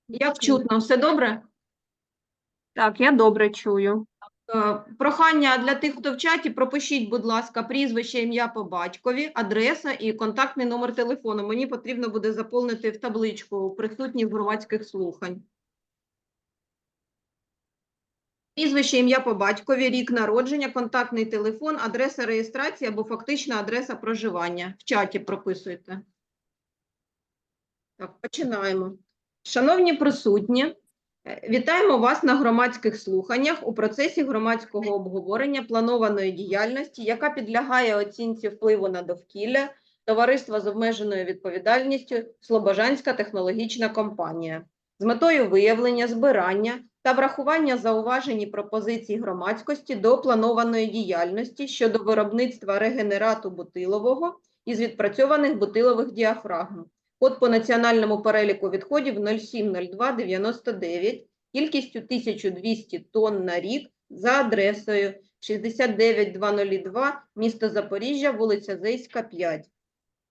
Як чутно, все добре? Так, я добре чую. Прохання для тих, хто в чаті, пропишіть, будь ласка, прізвище, ім'я по батькові, адреса і контактний номер телефону. Мені потрібно буде заповнити в табличку присутніх громадських слухань. Прізвище, ім'я по батькові, рік народження, контактний телефон, адреса реєстрації або фактична адреса проживання. В чаті прописуйте. Так, починаємо. Шановні присутні, вітаємо вас на громадських слуханнях у процесі громадського обговорення планованої діяльності, яка підлягає оцінці впливу на довкілля товариства з обмеженою відповідальністю Слобожанська технологічна компанія з метою виявлення, збирання та врахування зауважень і пропозицій громадськості до планованої діяльності щодо виробництва регенерату бутилового із відпрацьованих бутилових діафрагм. Код по національному переліку відходів 070299, кількістю 1200 тонн на рік за адресою 69202, місто Запоріжжя, вулиця Зейська, 5.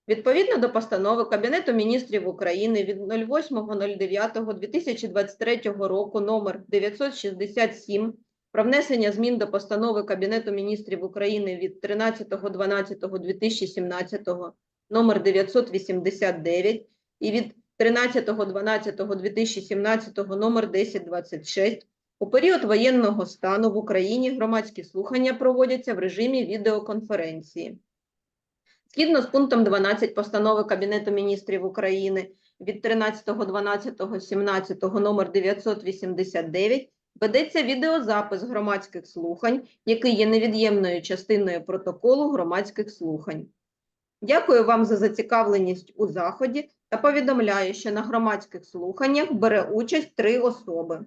Відповідно до постанови Кабінету міністрів України від 08.09.2023 року номер 967 про внесення змін до постанови Кабінету міністрів України від 13.12.2017 номер 989 і від 13.12.2017 номер 1026, у період воєнного стану в Україні громадські слухання проводяться в режимі відеоконференції. Згідно з пунктом 12 постанови Кабінету міністрів України від 13.12.17 номер 989 ведеться відеозапис громадських слухань, який є невід'ємною частиною протоколу громадських слухань. Дякую вам за зацікавленість у заході та повідомляю, що на громадських слуханнях бере участь 3 особи.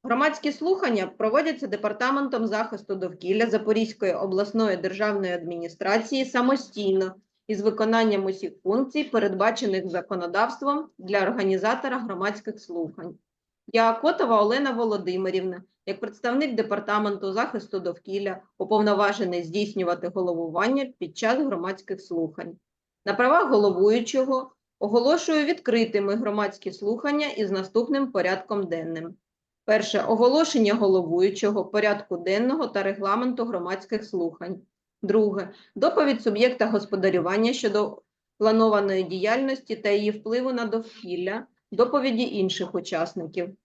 Громадські слухання проводяться Департаментом захисту довкілля Запорізької обласної державної адміністрації самостійно із виконанням усіх функцій, передбачених законодавством для організатора громадських слухань. Я Котова Олена Володимирівна, як представник Департаменту захисту довкілля, уповноважений здійснювати головування під час громадських слухань. На правах головуючого оголошую відкритими громадські слухання із наступним порядком денним. Перше. Оголошення головуючого, порядку денного та регламенту громадських слухань. Друге. Доповідь суб'єкта господарювання щодо планованої діяльності та її впливу на довкілля, доповіді інших учасників.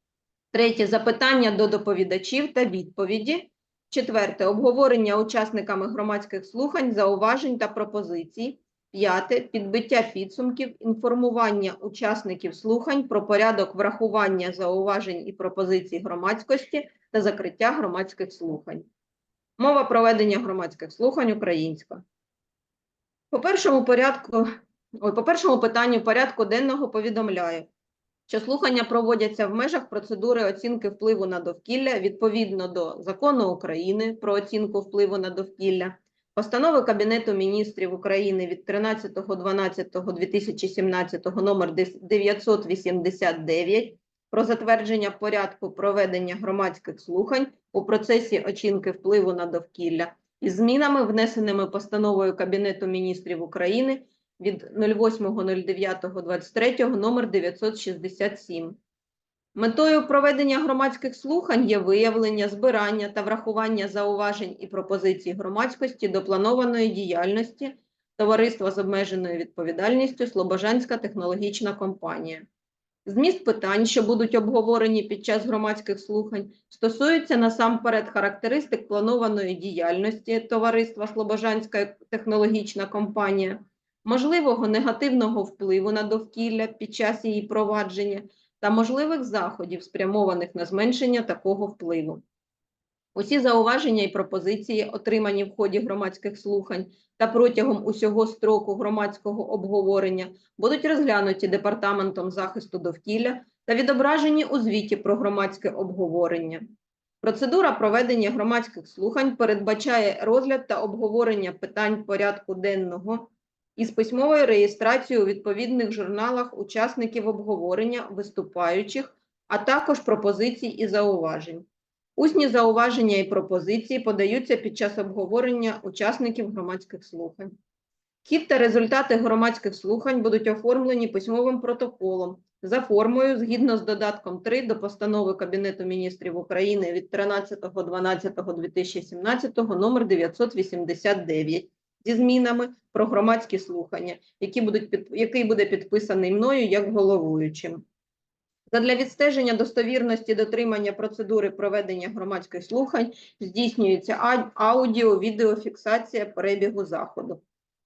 Третє. Запитання до доповідачів та відповіді. Четверте. Обговорення учасниками громадських слухань, зауважень та пропозицій. П'яте. Підбиття підсумків, інформування учасників слухань про порядок врахування зауважень і пропозицій громадськості та закриття громадських слухань. Мова проведення громадських слухань українська. По першому питанню порядку денного повідомляю, що слухання проводяться в межах процедури оцінки впливу на довкілля відповідно до Закону України про оцінку впливу на довкілля, постанови Кабінету міністрів України від 13.12.2017 номер 989 про затвердження порядку проведення громадських слухань у процесі оцінки впливу на довкілля із змінами, внесеними постановою Кабінету міністрів України від 08.09.23 номер 967. Метою проведення громадських слухань є виявлення, збирання та врахування зауважень і пропозицій громадськості до планованої діяльності товариства з обмеженою відповідальністю Слобожанська технологічна компанія. Зміст питань, що будуть обговорені під час громадських слухань, стосуються насамперед характеристик планованої діяльності товариства Слобожанська технологічна компанія, можливого негативного впливу на довкілля під час її провадження та можливих заходів, спрямованих на зменшення такого впливу. Усі зауваження і пропозиції, отримані в ході громадських слухань та протягом усього строку громадського обговорення, будуть розглянуті Департаментом захисту довкілля та відображені у звіті про громадське обговорення. Процедура проведення громадських слухань передбачає розгляд та обговорення питань порядку денного із письмовою реєстрацією у відповідних журналах учасників обговорення, виступаючих, а також пропозицій і зауважень. Усні зауваження і пропозиції подаються під час обговорення учасників громадських слухань. Хід та результати громадських слухань будуть оформлені письмовим протоколом, за формою згідно з додатком 3 до постанови Кабінету міністрів України від 13.12.2017 номер 989 зі змінами про громадські слухання, який буде підписаний мною як головуючим. Задля відстеження достовірності дотримання процедури проведення громадських слухань здійснюється аудіо-відеофіксація перебігу заходу.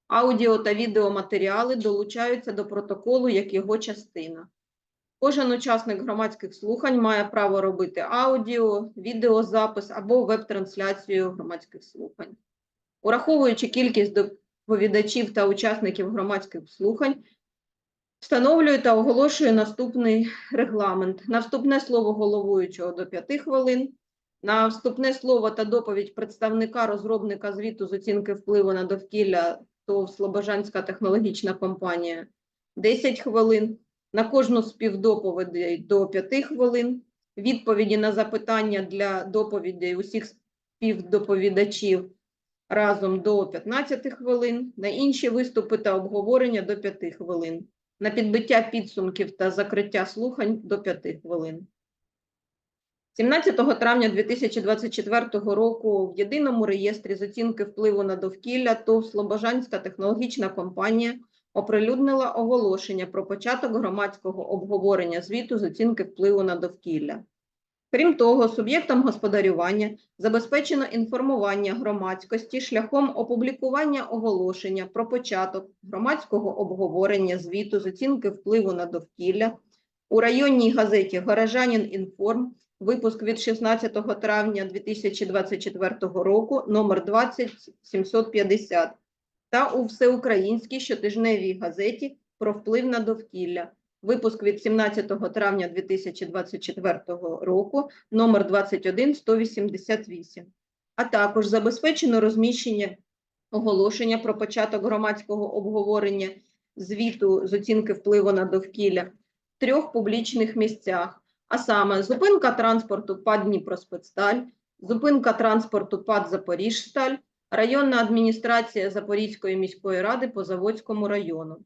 Аудіо та відеоматеріали долучаються до протоколу як його частина. Кожен учасник громадських слухань має право робити аудіо, відеозапис або веб-трансляцію громадських слухань. Ураховуючи кількість доповідачів та учасників громадських слухань, встановлюю та оголошую наступний регламент. На вступне слово головуючого до 5 хвилин, на вступне слово та доповідь представника розробника звіту з оцінки впливу на довкілля ТОВ Слобожанська технологічна компанія 10 хвилин, на кожну співдоповідь до 5 хвилин, відповіді на запитання для доповідей усіх співдоповідачів разом до 15 хвилин, на інші виступи та обговорення до 5 хвилин, на підбиття підсумків та закриття слухань до 5 хвилин. 17 травня 2024 року в Єдиному реєстрі з оцінки впливу на довкілля ТОВ Слобожанська технологічна компанія оприлюднила оголошення про початок громадського обговорення звіту з оцінки впливу на довкілля. Крім того, суб'єктам господарювання забезпечено інформування громадськості шляхом опублікування оголошення про початок громадського обговорення звіту з оцінки впливу на довкілля у районній газеті «Горожанин Інформ», випуск від 16 травня 2024 року, номер 20750, та у всеукраїнській щотижневій газеті «Про вплив на довкілля», випуск від 17 травня 2024 року, номер 21188, а також забезпечено розміщення оголошення про початок громадського обговорення звіту з оцінки впливу на довкілля в 3 публічних місцях, а саме зупинка транспорту ПАД «Дніпроспецсталь», зупинка транспорту ПАД «Запоріжсталь», районна адміністрація Запорізької міської ради по Заводському району.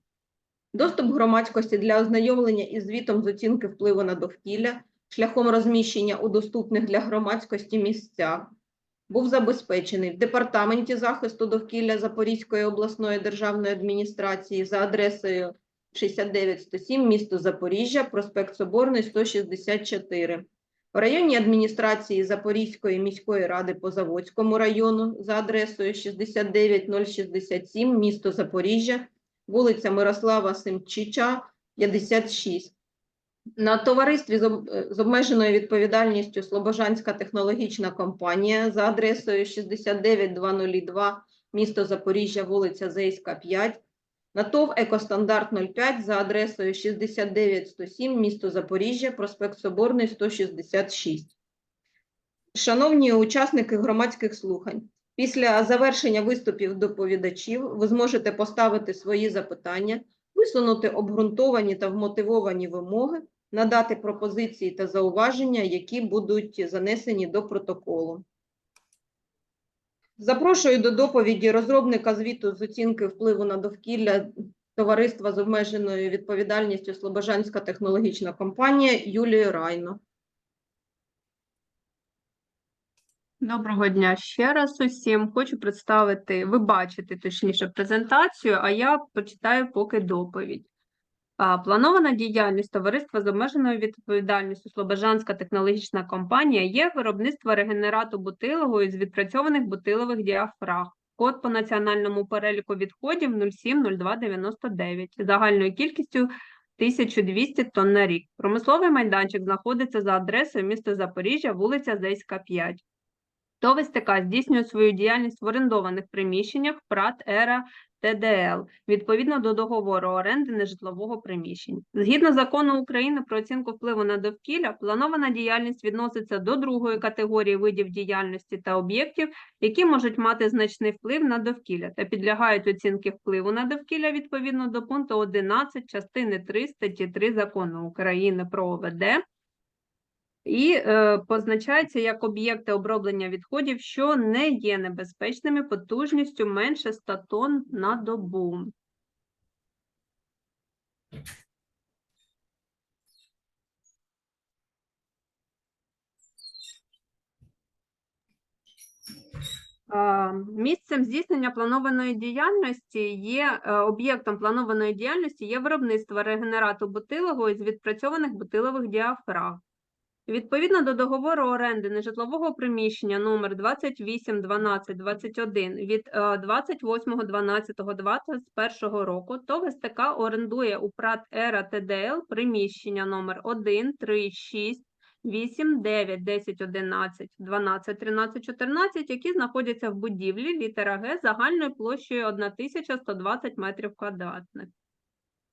Доступ громадськості для ознайомлення із звітом з оцінки впливу на довкілля шляхом розміщення у доступних для громадськості місцях був забезпечений в Департаменті захисту довкілля Запорізької обласної державної адміністрації за адресою 69-107, місто Запоріжжя, проспект Соборний, 164. В районній адміністрації Запорізької міської ради по Заводському району за адресою 69-067, місто Запоріжжя, вулиця Мирослава Семчича, 56. На товаристві з обмеженою відповідальністю Слобожанська технологічна компанія за адресою 69202, місто Запоріжжя, вулиця Зейська, 5. На ТОВ «Екостандарт 05» за адресою 69107, місто Запоріжжя, проспект Соборний, 166. Шановні учасники громадських слухань, після завершення виступів доповідачів ви зможете поставити свої запитання, висунути обґрунтовані та вмотивовані вимоги, надати пропозиції та зауваження, які будуть занесені до протоколу. Запрошую до доповіді розробника звіту з оцінки впливу на довкілля товариства з обмеженою відповідальністю Слобожанська технологічна компанія Юлію Райно. Доброго дня ще раз усім. Хочу представити, ви бачите, точніше, презентацію, а я почитаю поки доповідь. Планована діяльність товариства з обмеженою відповідальністю Слобожанська технологічна компанія є виробництво регенерату бутилового із відпрацьованих бутилових діафрагм. Код по національному переліку відходів 070299 загальною кількістю 1200 тонн на рік. Промисловий майданчик знаходиться за адресою міста Запоріжжя, вулиця Зейська, 5. ТОВ СТК здійснює свою діяльність в орендованих приміщеннях ПРАТ «Ера ТДЛ» відповідно до договору оренди нежитлового приміщення. Згідно закону України про оцінку впливу на довкілля, планована діяльність відноситься до другої категорії видів діяльності та об'єктів, які можуть мати значний вплив на довкілля та підлягають оцінці впливу на довкілля відповідно до пункту 11 частини 3 статті 3 Закону України про ОВД, і позначається як об'єкти оброблення відходів, що не є небезпечними потужністю менше 100 тонн на добу. Місцем здійснення планованої діяльності є об'єктом планованої діяльності є виробництво регенерату бутилового із відпрацьованих бутилових діафрагм. Відповідно до договору оренди нежитлового приміщення номер 281221 від 28.12.2021 року ТОВ СТК орендує у ПрАТ «Ера ТДЛ» приміщення номер 1, 3, 6, 8, 9, 10, 11, 12, 13, 14, які знаходяться в будівлі літера Г загальною площею 1120 метрів квадратних.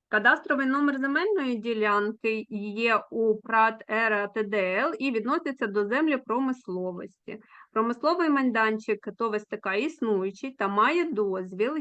Кадастровий номер земельної ділянки є у ПрАТ «Ера ТДЛ» і відноситься до землі промисловості. Промисловий майданчик ТОВ СТК існуючий та має дозвіл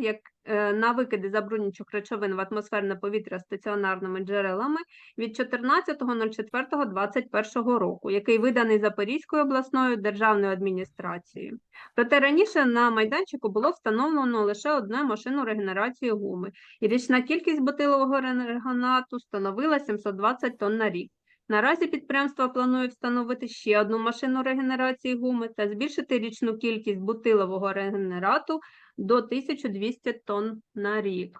на викиди забруднюючих речовин в атмосферне повітря стаціонарними джерелами від 14.04.2021 року, який виданий Запорізькою обласною державною адміністрацією. Проте раніше на майданчику було встановлено лише одну машину регенерації гуми, і річна кількість бутилового регенерату становила 720 тонн на рік. Наразі підприємство планує встановити ще одну машину регенерації гуми та збільшити річну кількість бутилового регенерату до 1200 тонн на рік.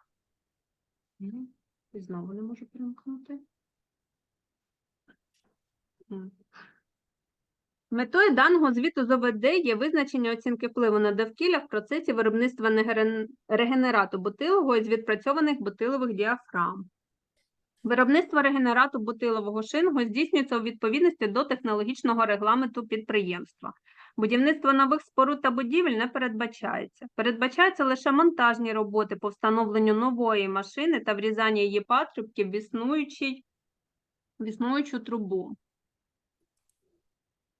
І знову не можу перемкнути. Метою даного звіту з ОВД є визначення оцінки впливу на довкілля в процесі виробництва регенерату бутилового із відпрацьованих бутилових діафрагм. Виробництво регенерату бутилового шингу здійснюється у відповідності до технологічного регламенту підприємства. Будівництво нових споруд та будівель не передбачається. Передбачаються лише монтажні роботи по встановленню нової машини та врізання її патрубків в існуючу трубу.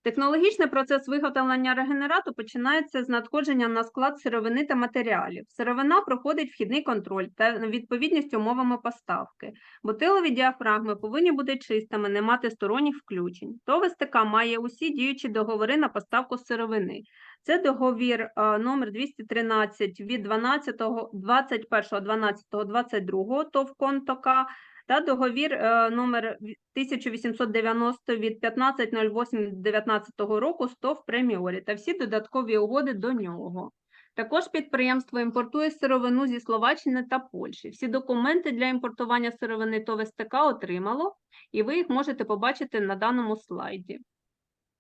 Технологічний процес виготовлення регенерату починається з надходження на склад сировини та матеріалів. Сировина проходить вхідний контроль та відповідність умовами поставки. Бутилові діафрагми повинні бути чистими, не мати сторонніх включень. ТОВ СТК має усі діючі договори на поставку сировини. Це договір номер 213 від 21.12.22 ТОВ «Контока» та договір номер 1890 від 15.08.19 року з ТОВ «Преміорі» та всі додаткові угоди до нього. Також підприємство імпортує сировину зі Словаччини та Польщі. Всі документи для імпортування сировини ТОВ СТК отримало, і ви їх можете побачити на даному слайді.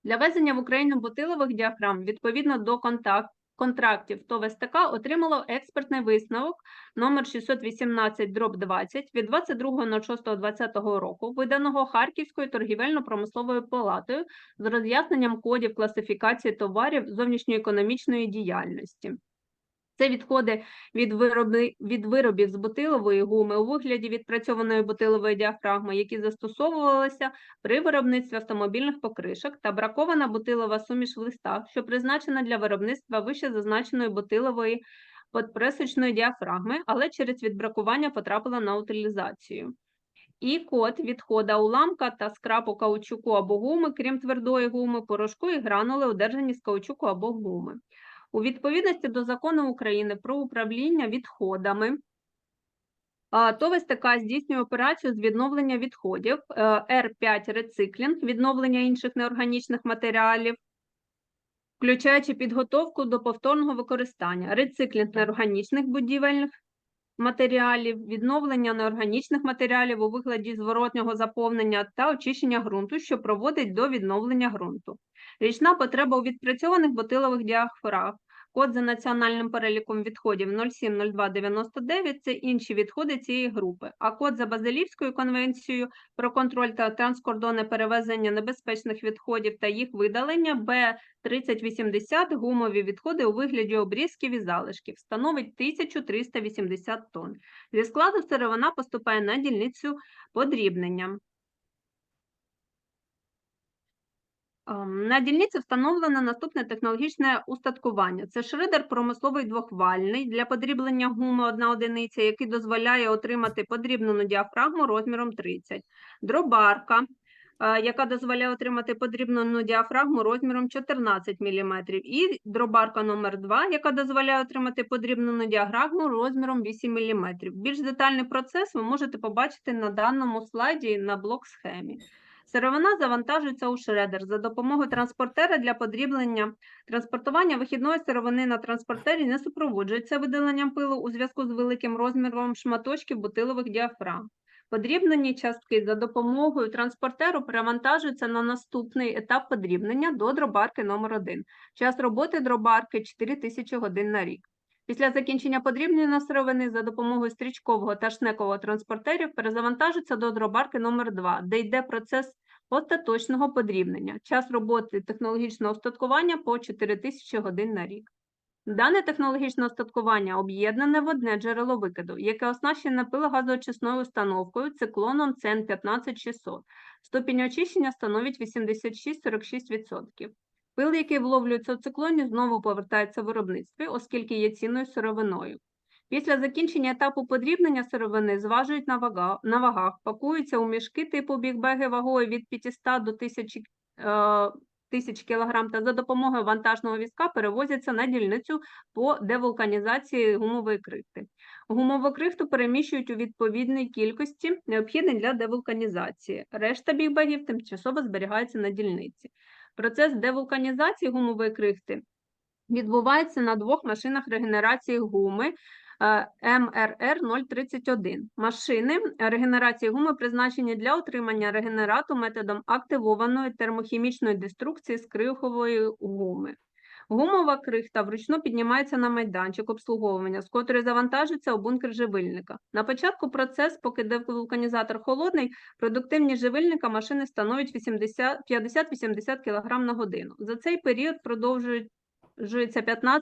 Для ввезення в Україну бутилових діафрагм відповідно до контрактів ТОВ СТК отримало експертний висновок номер 618/20 від 22.06.2020 року, виданого Харківською торгівельно-промисловою палатою з роз'ясненням кодів класифікації товарів зовнішньоекономічної діяльності. Це відходи від виробів з бутилової гуми у вигляді відпрацьованої бутилової діафрагми, які застосовувалися при виробництві автомобільних покришок, та бракована бутилова суміш в листах, що призначена для виробництва вище зазначеної бутилової подпресочної діафрагми, але через відбракування потрапила на утилізацію. І код відхода уламка та скрапу каучуку або гуми, крім твердої гуми, порошку і гранули, одержані з каучуку або гуми. У відповідності до Закону України про управління відходами, ТОВ СТК здійснює операцію з відновлення відходів, Р5 рециклінг, відновлення інших неорганічних матеріалів, включаючи підготовку до повторного використання, рециклінг неорганічних будівельних матеріалів, відновлення неорганічних матеріалів у вигляді зворотнього заповнення та очищення ґрунту, що проводить до відновлення ґрунту. Річна потреба у відпрацьованих бутилових діафрагм. Код за національним переліком відходів 070299 – це інші відходи цієї групи, а код за Базилівською конвенцією про контроль та транскордонне перевезення небезпечних відходів та їх видалення Б3080 – гумові відходи у вигляді обрізків і залишків, становить 1380 тонн. Зі складу сировина поступає на дільницю подрібнення. На дільниці встановлено наступне технологічне устаткування. Це шредер промисловий двохвальний для подріблення гуми 1 одиниця, який дозволяє отримати подрібнену діафрагму розміром 30. Дробарка, яка дозволяє отримати подрібнену діафрагму розміром 14 мм. І дробарка номер 2, яка дозволяє отримати подрібнену діафрагму розміром 8 мм. Більш детальний процес ви можете побачити на даному слайді на блок-схемі. Сировина завантажується у шредер за допомогою транспортера для подріблення. Транспортування вихідної сировини на транспортері не супроводжується видаленням пилу у зв'язку з великим розміром шматочків бутилових діафрагм. Подрібнені частки за допомогою транспортеру перевантажуються на наступний етап подрібнення до дробарки номер 1. Час роботи дробарки – 4000 годин на рік. Після закінчення подрібнення сировини за допомогою стрічкового та шнекового транспортерів перезавантажується до дробарки номер 2, де йде процес остаточного подрібнення. Час роботи технологічного устаткування по 4000 годин на рік. Дане технологічне устаткування об'єднане в одне джерело викиду, яке оснащене пилогазоочисною установкою циклоном CN 15600. Ступінь очищення становить 86-46%. Пил, який вловлюється у циклоні, знову повертається в виробництві, оскільки є цінною сировиною. Після закінчення етапу подрібнення сировини зважують на вагах, пакуються у мішки типу бігбеги вагою від 500 до 1000 кг та за допомогою вантажного візка перевозяться на дільницю по девулканізації гумової крихти. Гумову крихту переміщують у відповідній кількості, необхідній для девулканізації. Решта бігбегів тимчасово зберігається на дільниці. Процес девулканізації гумової крихти відбувається на двох машинах регенерації гуми МРР-031. Машини регенерації гуми призначені для отримання регенерату методом активованої термохімічної деструкції скрихової гуми. Гумова крихта вручну піднімається на майданчик обслуговування, з котрої завантажується у бункер живильника. На початку процесу, поки девулканізатор холодний, продуктивність живильника машини становить 50-80 кг на годину. За цей період продовжується 15-20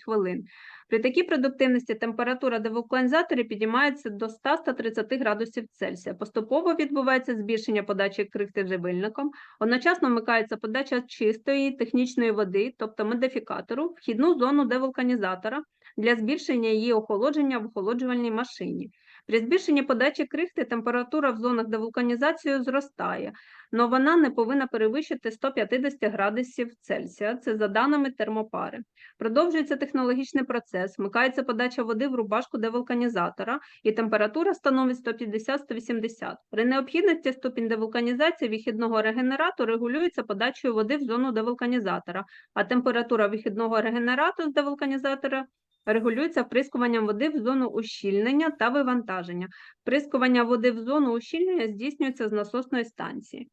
хвилин. При такій продуктивності температура девулканізаторів підіймається до 100-130 градусів Цельсія. Поступово відбувається збільшення подачі крихти живильником, одночасно вмикається подача чистої технічної води, тобто модифікатору, в вхідну зону девулканізатора для збільшення її охолодження в охолоджувальній машині. При збільшенні подачі крихти температура в зонах девулканізації зростає, але вона не повинна перевищити 150 градусів Цельсія, це за даними термопари. Продовжується технологічний процес, вмикається подача води в рубашку девулканізатора і температура становить 150-180. При необхідності ступінь девулканізації вихідного регенерату регулюється подачею води в зону девулканізатора, а температура вихідного регенерату з девулканізатора регулюється вприскуванням води в зону ущільнення та вивантаження. Вприскування води в зону ущільнення здійснюється з насосної станції.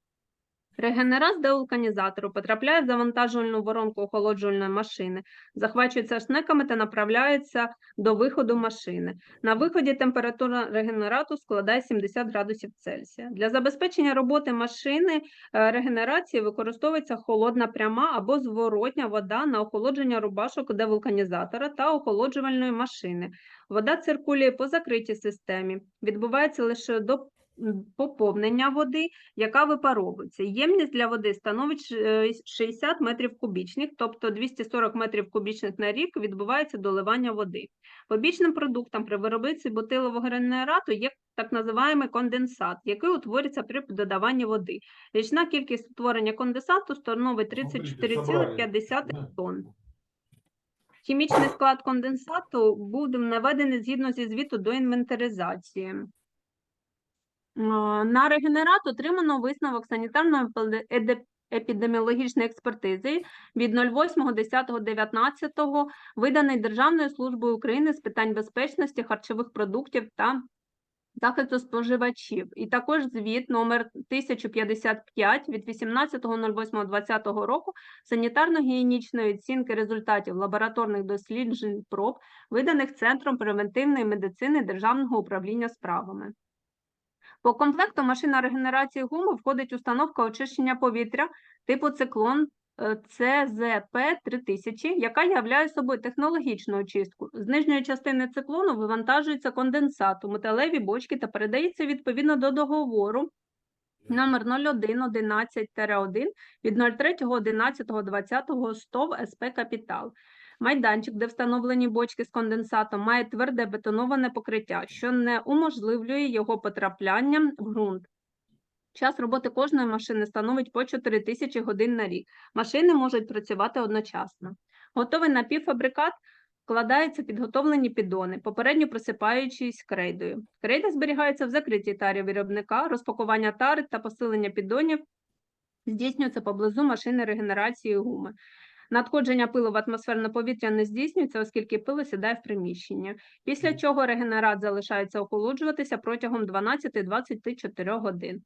Регенерат з девулканізатору потрапляє в завантажувальну воронку охолоджувальної машини, захвачується шнеками та направляється до виходу машини. На виході температура регенерату складає 70 градусів Цельсія. Для забезпечення роботи машини регенерації використовується холодна пряма або зворотня вода на охолодження рубашок девулканізатора та охолоджувальної машини. Вода циркулює по закритій системі, відбувається лише до поповнення води, яка випаровується. Ємність для води становить 60 метрів кубічних, тобто 240 метрів кубічних на рік відбувається доливання води. Побічним продуктом при виробництві бутилового генерату є так називаємий конденсат, який утворюється при додаванні води. Річна кількість утворення конденсату становить 34,5 тонн. Хімічний склад конденсату буде наведений згідно зі звіту до інвентаризації. На регенерат отримано висновок санітарно-епідеміологічної експертизи від 08.10.19, виданий Державною службою України з питань безпечності харчових продуктів та захисту споживачів. І також звіт номер 1055 від 18.08.2020 року санітарно-гігієнічної оцінки результатів лабораторних досліджень проб, виданих Центром превентивної медицини Державного управління справами. По комплекту машина регенерації гуми входить установка очищення повітря типу циклон CZP-3000, яка являє собою технологічну очистку. З нижньої частини циклону вивантажується конденсат у металеві бочки та передається відповідно до договору номер 0111-1 від 03.11.20 СТОВ СП «Капітал». Майданчик, де встановлені бочки з конденсатом, має тверде бетоноване покриття, що не уможливлює його потрапляння в ґрунт. Час роботи кожної машини становить по 4000 годин на рік. Машини можуть працювати одночасно. Готовий напівфабрикат вкладаються підготовлені піддони, попередньо присипаючись крейдою. Крейда зберігається в закритій тарі виробника, розпакування тари та посилення піддонів здійснюється поблизу машини регенерації гуми. Надходження пилу в атмосферне повітря не здійснюється, оскільки пил осідає в приміщення, після чого регенерат залишається охолоджуватися протягом 12-24 годин.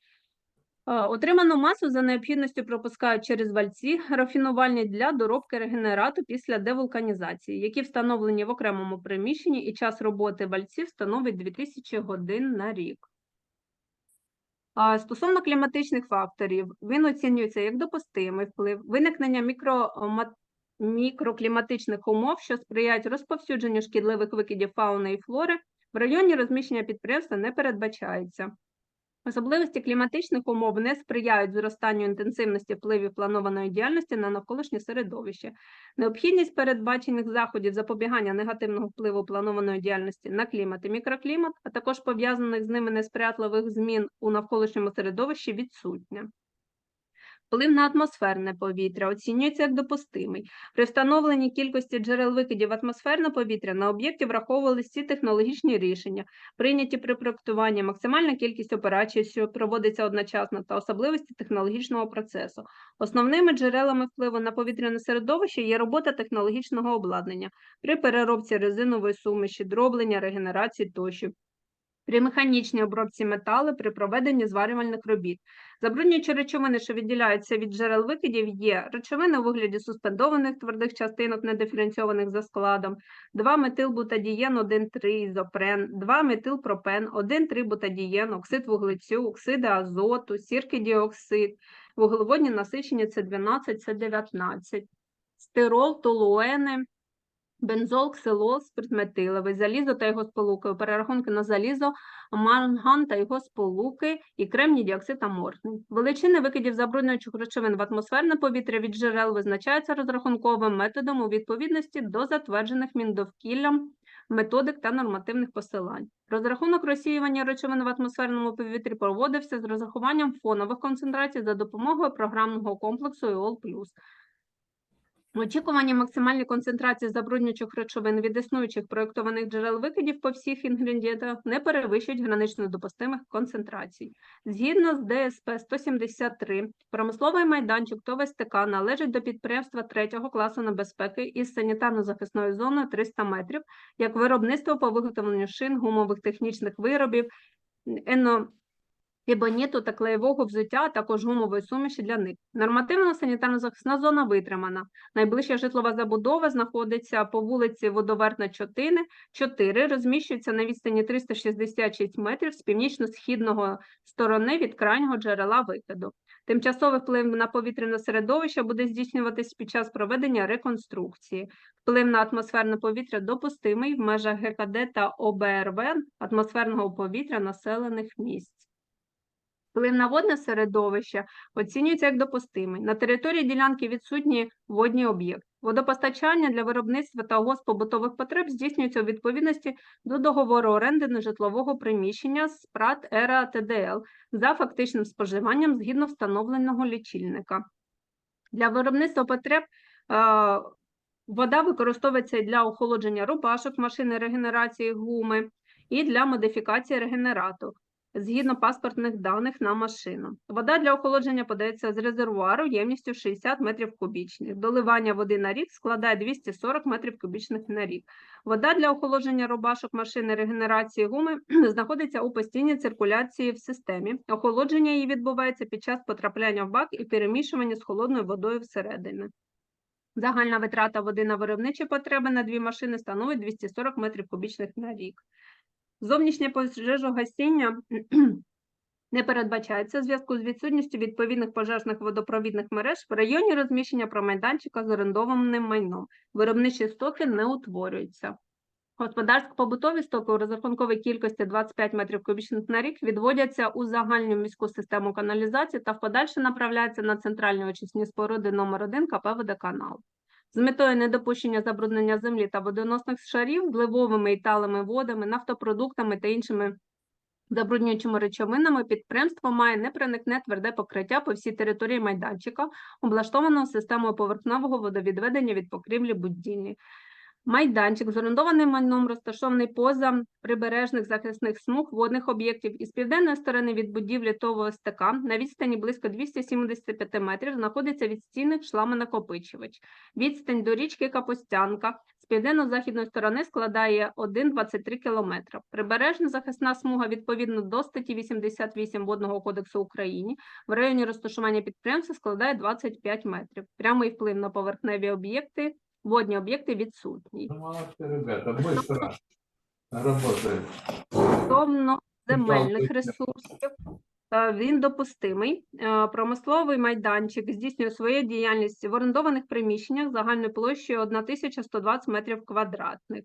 Отриману масу за необхідністю пропускають через вальці рафінувальні для доробки регенерату після девулканізації, які встановлені в окремому приміщенні, і час роботи вальців становить 2000 годин на рік. Стосовно кліматичних факторів, він оцінюється як допустимий вплив виникнення мікрокліматичних умов, що сприяють розповсюдженню шкідливих викидів фауни і флори, в районі розміщення підприємства не передбачається. Особливості кліматичних умов не сприяють зростанню інтенсивності впливів планованої діяльності на навколишнє середовище. Необхідність передбачених заходів запобігання негативного впливу планованої діяльності на клімат і мікроклімат, а також пов'язаних з ними несприятливих змін у навколишньому середовищі відсутня. Вплив на атмосферне повітря оцінюється як допустимий. При встановленні кількості джерел викидів в атмосферне повітря на об'єкті враховувалися всі технологічні рішення, прийняті при проєктуванні, максимальна кількість операцій, що проводиться одночасно, та особливості технологічного процесу. Основними джерелами впливу на повітряне середовище є робота технологічного обладнання при переробці резинової суміші, дроблення, регенерації тощо. При механічній обробці металу, при проведенні зварювальних робіт. Забруднюючі речовини, що відділяються від джерел викидів, є речовини у вигляді суспендованих твердих частинок, недиференційованих за складом, 2-метилбутадієн, 1,3-ізопрен, 2-метилпропен, 1,3-бутадієн, оксид вуглецю, оксиди азоту, сіркий діоксид, вуглеводні насичення С12, С19, стирол, толуени, бензол, ксилол, спирт метиловий, залізо та його сполуки, перерахунки на залізо, манган та його сполуки і кремній діоксид аморфний. Величини викидів забруднюючих речовин в атмосферне повітря від джерел визначаються розрахунковим методом у відповідності до затверджених Міндовкіллям методик та нормативних посилань. Розрахунок розсіювання речовин в атмосферному повітрі проводився з розрахуванням фонових концентрацій за допомогою програмного комплексу ЕОЛ+. Очікувані максимальні концентрації забруднюючих речовин від існуючих проєктованих джерел викидів по всіх інгредієнтах не перевищують гранично допустимих концентрацій. Згідно з ДСП 173, промисловий майданчик ТОВ СТК належить до підприємства 3-го класу небезпеки із санітарно-захисною зоною 300 метрів, як виробництво по виготовленню шин, гумових технічних виробів, ебоніту та клеєвого взуття, а також гумової суміші для них. Нормативна санітарно-захисна зона витримана. Найближча житлова забудова знаходиться по вулиці Водовертна 4, розміщується на відстані 366 метрів з північно-східного сторони від крайнього джерела викиду. Тимчасовий вплив на повітряне середовище буде здійснюватись під час проведення реконструкції. Вплив на атмосферне повітря допустимий в межах ГКД та ОБРВ атмосферного повітря населених місць. Вплив на водне середовище оцінюється як допустимий. На території ділянки відсутні водні об'єкти. Водопостачання для виробництва та госпобутових потреб здійснюється у відповідності до договору оренди нежитлового приміщення з ПрАТ ЕРА ТДЛ за фактичним споживанням згідно встановленого лічильника. Для виробництва потреб вода використовується і для охолодження рубашок, машини регенерації гуми, і для модифікації регенерату згідно паспортних даних на машину. Вода для охолодження подається з резервуару ємністю 60 метрів кубічних. Доливання води на рік складає 240 метрів кубічних на рік. Вода для охолодження рубашок машини регенерації гуми знаходиться у постійній циркуляції в системі. Охолодження її відбувається під час потрапляння в бак і перемішування з холодною водою всередині. Загальна витрата води на виробничі потреби на дві машини становить 240 метрів кубічних на рік. Зовнішнє пожежогасіння не передбачається в зв'язку з відсутністю відповідних пожежних водопровідних мереж в районі розміщення промайданчика з орендованим майном. Виробничі стоки не утворюються. Господарсько-побутові стоки у розрахунковій кількості 25 метрів кубічних на рік відводяться у загальну міську систему каналізації та в подальше направляються на центральні очисні споруди номер 1 КП «Водоканал». З метою недопущення забруднення землі та водоносних шарів зливовими і талими водами, нафтопродуктами та іншими забруднюючими речовинами підприємство має непроникне тверде покриття по всій території майданчика, облаштованого системою поверхневого водовідведення від покрівлі будівлі. Майданчик з орендованим майном розташований поза прибережних захисних смуг водних об'єктів із південної сторони від будівлі ТОВ ОСТК на відстані близько 275 метрів знаходиться відстійник шламонакопичувач. Відстань до річки Капустянка з південно-західної сторони складає 1,23 км. Прибережна захисна смуга відповідно до статті 88 Водного кодексу України в районі розташування підприємства складає 25 метрів. Прямий вплив на поверхневі об'єкти, водні об'єкти відсутні. Ну, молодцы, ребята, быстро работают. Стосовно земельних ресурсів, він допустимий. Промисловий майданчик здійснює свою діяльність в орендованих приміщеннях загальною площею 1120 метрів квадратних.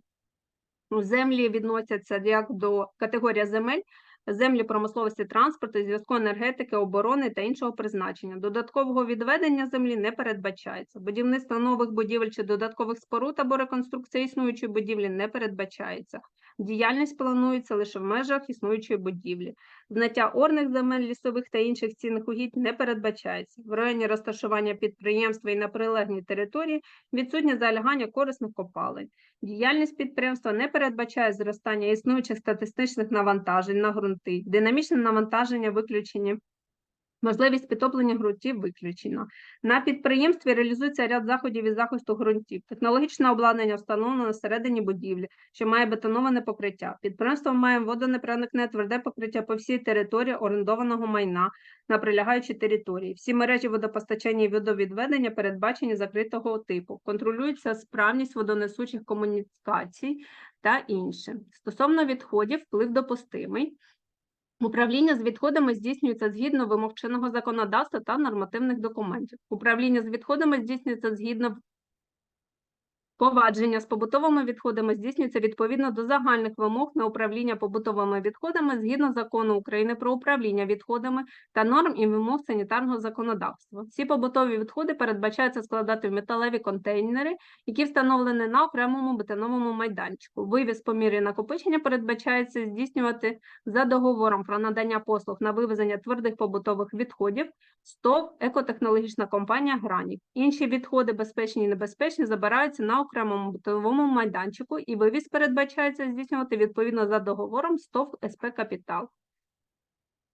Землі відносяться як до категорії земель, землі промисловості, транспорту, зв'язку, енергетики, оборони та іншого призначення. Додаткового відведення землі не передбачається. Будівництво нових будівель чи додаткових споруд або реконструкція існуючої будівлі не передбачається. Діяльність планується лише в межах існуючої будівлі. Зняття орних земель, лісових та інших цінних угідь не передбачається. В районі розташування підприємства і на прилеглій території відсутнє залягання корисних копалин. Діяльність підприємства не передбачає зростання існуючих статистичних навантажень на ґрунти, динамічне навантаження виключені, можливість підтоплення ґрунтів виключено. На підприємстві реалізується ряд заходів із захисту ґрунтів. Технологічне обладнання встановлено на середині будівлі, що має бетоноване покриття. Підприємство має водонепроникне тверде покриття по всій території орендованого майна на прилягаючій території. Всі мережі водопостачання і водовідведення передбачені закритого типу. Контролюється справність водонесучих комунікацій та інше. Стосовно відходів, вплив допустимий. Управління з відходами здійснюється згідно вимог чинного законодавства та нормативних документів. Управління з відходами здійснюється згідно Повадження з побутовими відходами здійснюється відповідно до загальних вимог на управління побутовими відходами згідно Закону України про управління відходами та норм і вимог санітарного законодавства. Всі побутові відходи передбачається складати в металеві контейнери, які встановлені на окремому бетоновому майданчику. Вивіз по мірі накопичення передбачається здійснювати за договором про надання послуг на вивезення твердих побутових відходів СТОВ «Екотехнологічна компанія «Гранік». Інші відходи, безпечні і небезпечні, забираються на окремому битовому майданчику і вивіз передбачається здійснювати відповідно за договором СТОВ СП «Капітал».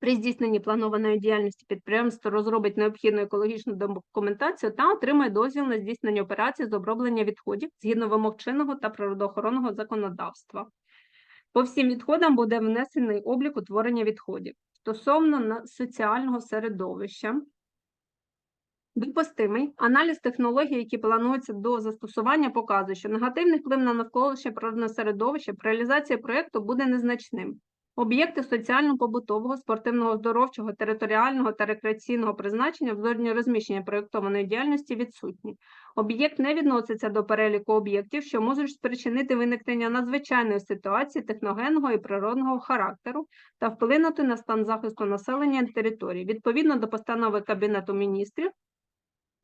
При здійсненні планованої діяльності підприємство розробить необхідну екологічну документацію та отримає дозвіл на здійснення операцій з оброблення відходів згідно вимог чинного та природоохоронного законодавства. По всім відходам буде внесений облік утворення відходів. Стосовно соціального середовища, допустимий аналіз технологій, які плануються до застосування, показує, що негативний вплив на навколишнє природне середовище при реалізації проєкту буде незначним. Об'єкти соціально-побутового, спортивного, оздоровчого, територіального та рекреаційного призначення в зоні розміщення проєктованої діяльності відсутні. Об'єкт не відноситься до переліку об'єктів, що можуть спричинити виникнення надзвичайної ситуації техногенного і природного характеру та вплинути на стан захисту населення території, відповідно до постанови Кабінету міністрів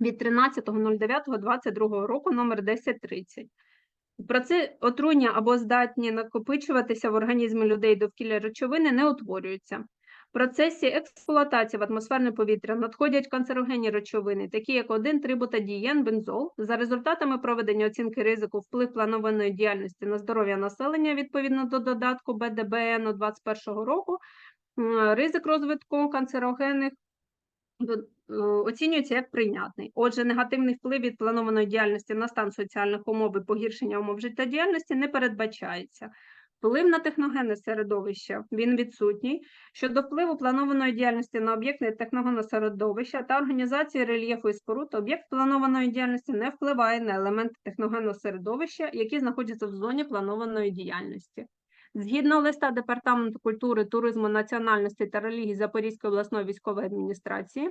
від 13.09.22 року номер 1030. Процеси отруєння або здатні накопичуватися в організмі людей довкілля речовини не утворюються. В процесі експлуатації в атмосферне повітря надходять канцерогенні речовини, такі як 1,3-бутадієн, бензол. За результатами проведення оцінки ризику вплив планованої діяльності на здоров'я населення відповідно до додатку БДБН 2021 року, ризик розвитку канцерогенних оцінюється як прийнятний. Отже, негативний вплив від планованої діяльності на стан соціальних умов і погіршення умов життєдіяльності не передбачається. Вплив на техногенне середовище, він відсутній. Щодо впливу планованої діяльності на об'єкти техногенного середовища та організації рельєфу і споруд, об'єкт планованої діяльності не впливає на елементи техногенного середовища, які знаходяться в зоні планованої діяльності. Згідно листа Департаменту культури, туризму, національності та релігії Запорізької обласної військової адміністрації,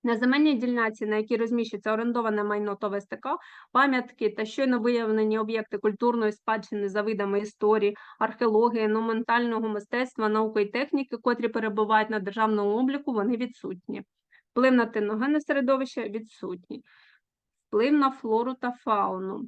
на земельній ділянці, на якій розміщується орендоване майно ТОВ СТК, пам'ятки та щойно виявлені об'єкти культурної спадщини за видами історії, археології, монументального мистецтва, науки і техніки, котрі перебувають на державному обліку, вони відсутні. Вплив на техногенне середовище відсутній. Вплив на флору та фауну.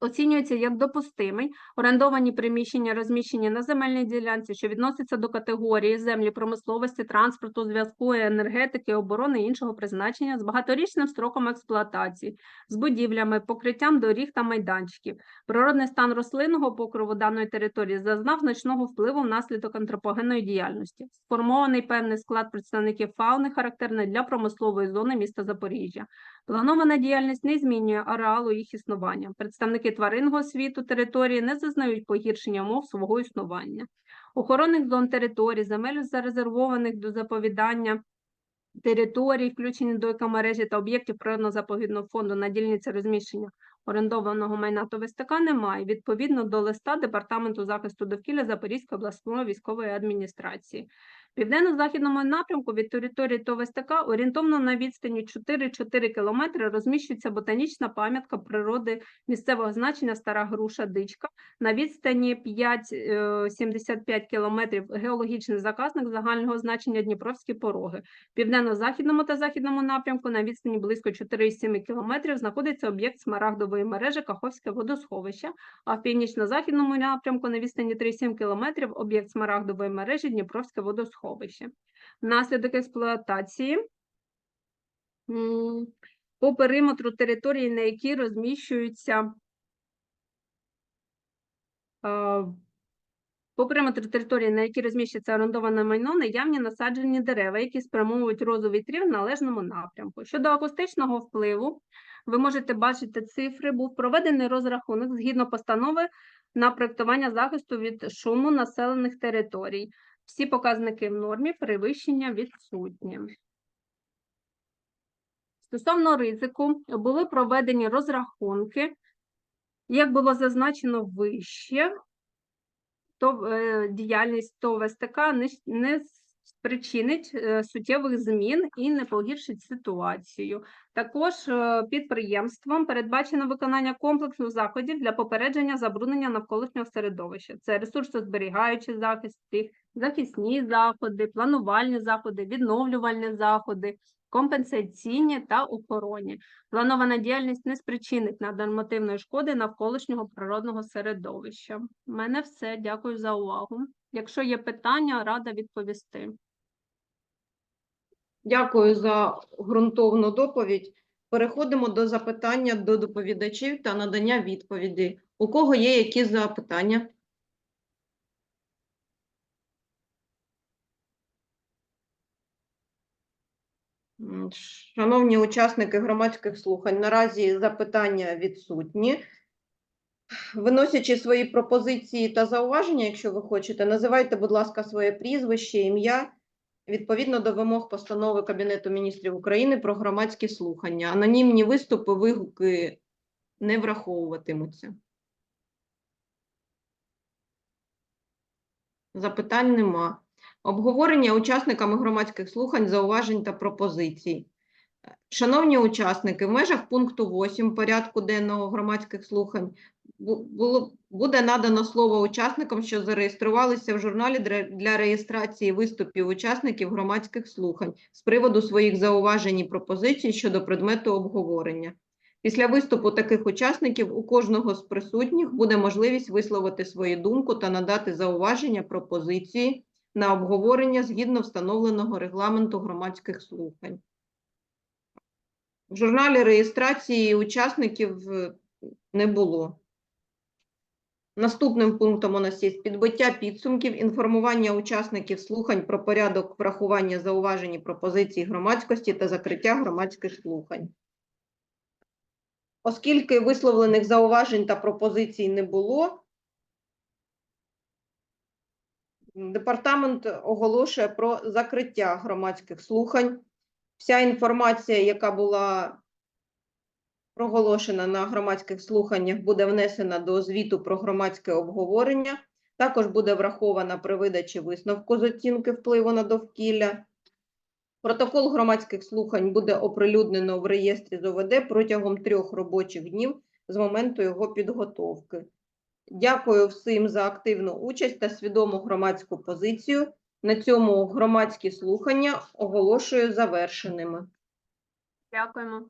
оцінюється як допустимий. Орендовані приміщення розміщені на земельній ділянці, що відноситься до категорії землі промисловості, транспорту, зв'язку, енергетики, оборони і іншого призначення з багаторічним строком експлуатації, з будівлями, покриттям доріг та майданчиків. Природний стан рослинного покриву даної території зазнав значного впливу внаслідок антропогенної діяльності. Сформований певний склад представників фауни, характерний для промислової зони міста Запоріжжя. Планована діяльність не змінює ареалу їх існування. Представники тваринного світу території не зазнають погіршення умов свого існування. Охоронних зон територій, земель зарезервованих до заповідання територій, включені до екомережі та об'єктів природно-заповідного фонду на дільниці розміщення орендованого майна ТОВ СТК немає, відповідно до листа Департаменту захисту довкілля Запорізької обласної військової адміністрації. В південно-західному напрямку від території ТОВ СТК орієнтовно на відстані 4,4 км розміщується ботанічна пам'ятка природи місцевого значення Стара Груша-Дичка. На відстані 5,75 км геологічний заказник загального значення Дніпровські пороги. В південно-західному та західному напрямку на відстані близько 4,7 км знаходиться об'єкт Смарагдової мережі Каховське водосховище, а в північно-західному напрямку на відстані 3,7 км об'єкт Смарагдової мережі Дніпровське водосховище. Внаслідок експлуатації по периметру території, на якій розміщуються орендоване майно, наявні насаджені дерева, які спрямовують розу вітрів в належному напрямку. Щодо акустичного впливу, ви можете бачити цифри, був проведений розрахунок згідно постанови на проєктування захисту від шуму населених територій. Всі показники в нормі, перевищення відсутні. Стосовно ризику, були проведені розрахунки. Як було зазначено вище, діяльність ТОВ СТК не спричинить суттєвих змін і не погіршить ситуацію. Також підприємством передбачено виконання комплексу заходів для попередження забруднення навколишнього середовища. Це ресурсозберігаючі захисти, захисні заходи, планувальні заходи, відновлювальні заходи, компенсаційні та охоронні. Планована діяльність не спричинить наднормативної шкоди навколишнього природного середовища. У мене все. Дякую за увагу. Якщо є питання, рада відповісти. Дякую за ґрунтовну доповідь. Переходимо до запитання до доповідачів та надання відповідей. У кого є які запитання? Шановні учасники громадських слухань, наразі запитання відсутні. Виносячи свої пропозиції та зауваження, якщо ви хочете, називайте, будь ласка, своє прізвище, ім'я, відповідно до вимог постанови Кабінету Міністрів України про громадські слухання. Анонімні виступи, вигуки не враховуватимуться. Запитань нема. Обговорення учасниками громадських слухань, зауважень та пропозицій. Шановні учасники, в межах пункту 8 порядку денного громадських слухань буде надано слово учасникам, що зареєструвалися в журналі для реєстрації виступів учасників громадських слухань з приводу своїх зауважень і пропозицій щодо предмету обговорення. Після виступу таких учасників у кожного з присутніх буде можливість висловити свою думку та надати зауваження, пропозиції на обговорення згідно встановленого регламенту громадських слухань. В журналі реєстрації учасників не було. Наступним пунктом у нас є підбиття підсумків, інформування учасників слухань про порядок врахування зауважень і пропозицій громадськості та закриття громадських слухань. Оскільки висловлених зауважень та пропозицій не було, департамент оголошує про закриття громадських слухань. Вся інформація, яка була проголошена на громадських слуханнях, буде внесена до звіту про громадське обговорення. Також буде врахована при видачі висновку з оцінки впливу на довкілля. Протокол громадських слухань буде оприлюднено в реєстрі з ОВД протягом 3 робочих днів з моменту його підготовки. Дякую всім за активну участь та свідому громадську позицію. На цьому громадські слухання оголошую завершеними. Дякуємо.